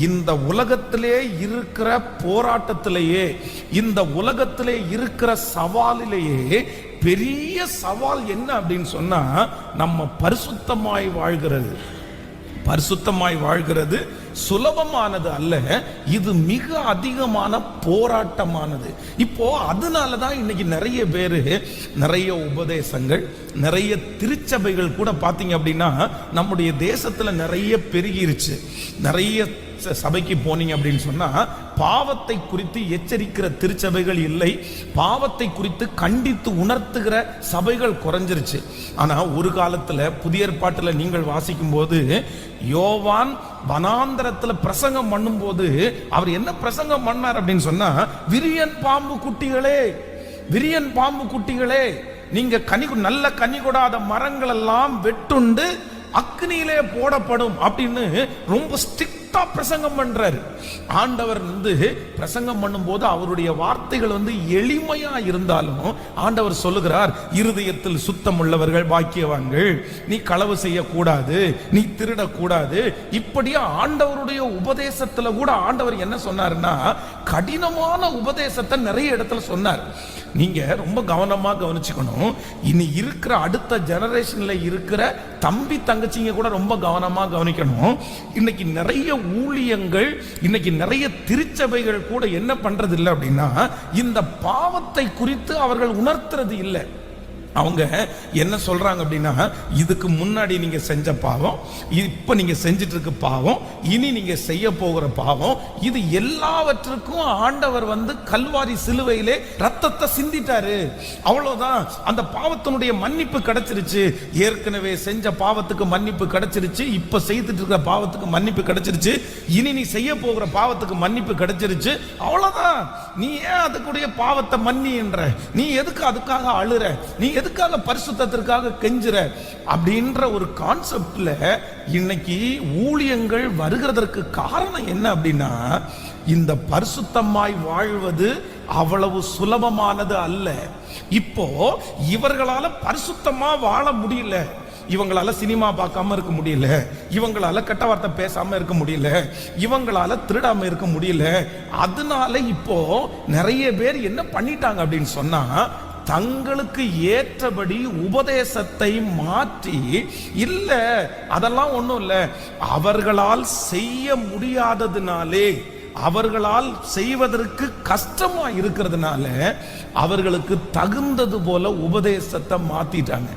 இந்த உலகத்திலே இருக்கிற போராட்டத்திலேயே, இந்த உலகத்திலே இருக்கிற சவாலிலேயே பெரிய சவால் என்ன அப்படின்னு சொன்னா, நம்ம பரிசுத்தமாய் வாழ்கிறது. பரிசுத்தமாய் வாழ்கிறது சுலபமானது அல்ல, இது மிக அதிகமான போராட்டமானது. இப்போ அதனாலதான் இன்னைக்கு நிறைய பேரு, நிறைய உபதேசங்கள், நிறைய திருச்சபைகள் கூட பாத்தீங்க அப்படின்னா நம்முடைய தேசத்துல நிறைய பெருகிருச்சு. நிறைய சபைக்கு போனீங்க அப்படின்னு சொன்னா பாவத்தை குறித்து எச்சரிக்கிற திருச்சபைகள் இல்லை, பாவத்தை குறித்து கண்டித்து உணர்த்துகிற சபைகள் குறைஞ்சிருச்சு. ஆனா ஒரு காலத்துல புதிய ஏற்பாட்டுல நீங்கள் வாசிக்கும் போது, யோவான் வனாந்தரத்துல பிரசங்கம் பண்ணும் போது அவர் என்ன பிரசங்கம் பண்ணார் அப்படின்னு சொன்னா, விரியன் பாம்பு குட்டிகளே, விரியன் பாம்பு குட்டிகளே, நீங்க நல்ல கனி கொடாத மரங்கள் எல்லாம் வெட்டுண்டு அக்னியிலே போடப்படும் அப்படின்னு ரொம்ப ஸ்ட்ரிக்டா பிரசங்கம் பண்றாரு. ஆண்டவர் பிரசங்கம் பண்ணும் போது அவருடைய வார்த்தைகள் எளிமையா இருந்தாலும் ஆண்டவர் சொல்லுகிறார், இருதயத்தில் சுத்தம் உள்ளவர்கள் பாக்கியவான்கள், நீ களவு செய்யக்கூடாது, நீ திருடக்கூடாது. இப்படியா ஆண்டவருடைய உபதேசத்துல கூட ஆண்டவர் என்ன சொன்னார்னா, கடினமான உபதேசத்தை நிறைய இடத்துல சொன்னார். நீங்க ரொம்ப கவனமா கவனிச்சுக்கணும். இனி இருக்கிற அடுத்த ஜெனரேஷன்ல இருக்கிற தம்பி தங்கச்சிங்க கூட ரொம்ப கவனமா கவனிக்கணும். இன்னைக்கு நிறைய ஊழியங்கள், இன்னைக்கு நிறைய திருச்சபைகள் கூட என்ன பண்றது இல்லை அப்படின்னா, இந்த பாவத்தை குறித்து அவர்கள் உணர்த்துறது இல்லை. அவங்க என்ன சொல்றாங்க அப்படின்னா, இதுக்கு முன்னாடி நீங்க செஞ்ச பாவம், இப்ப நீங்க செஞ்சிட்டு இருக்க பாவம், இனி நீங்க செய்ய போகிற பாவம், இது எல்லாவற்றுக்கும் ஆண்டவர் கல்வாரி சிலுவையிலே ரத்தத்தை சிந்திட்டாரு, அவ்வளவுதான். அந்த பாவத்தினுடைய மன்னிப்பு கிடைச்சிருச்சு. ஏற்கனவே செஞ்ச பாவத்துக்கு மன்னிப்பு கிடைச்சிருச்சு, இப்ப செய்துட்டு இருக்கிற பாவத்துக்கு மன்னிப்பு கிடைச்சிருச்சு, இனி நீ செய்ய போகிற பாவத்துக்கு மன்னிப்பு கிடைச்சிருச்சு, அவ்வளவுதான். நீ ஏன் அதுக்குடைய பாவத்தை மன்னி என்ற, நீ எதுக்கு அதுக்காக அழுற, நீ எதுக்காக பரிசுத்தத்திற்காக கெஞ்சுற அப்படின்ற ஒரு கான்செப்ட்ல இன்னைக்கு ஊழியங்கள் வருகிறதற்கு காரணம் என்ன அப்படின்னா, இந்த பரிசுத்தமாய் வாழ்வது அவ்வளவு சுலபமானது அல்ல. இப்போ இவர்களால பரிசுத்தமா வாழ முடியல, இவங்களால சினிமா பார்க்காம இருக்க முடியல, இவங்களால கெட்ட வார்த்தை பேசாம இருக்க முடியல, இவங்களால திருடாம இருக்க முடியல. அதனால இப்போ நிறைய பேர் என்ன பண்ணிட்டாங்க அப்படின்னு சொன்னா, தங்களுக்கு ஏற்றபடி உபதேசத்தை மாற்றி, இல்ல அதெல்லாம் ஒண்ணும் இல்ல, அவர்களால் செய்ய முடியாததுனாலே, அவர்களால் செய்வதற்கு கஷ்டமா இருக்கிறதுனால அவர்களுக்கு தகுந்தது போல உபதேசத்தை மாத்திட்டாங்க.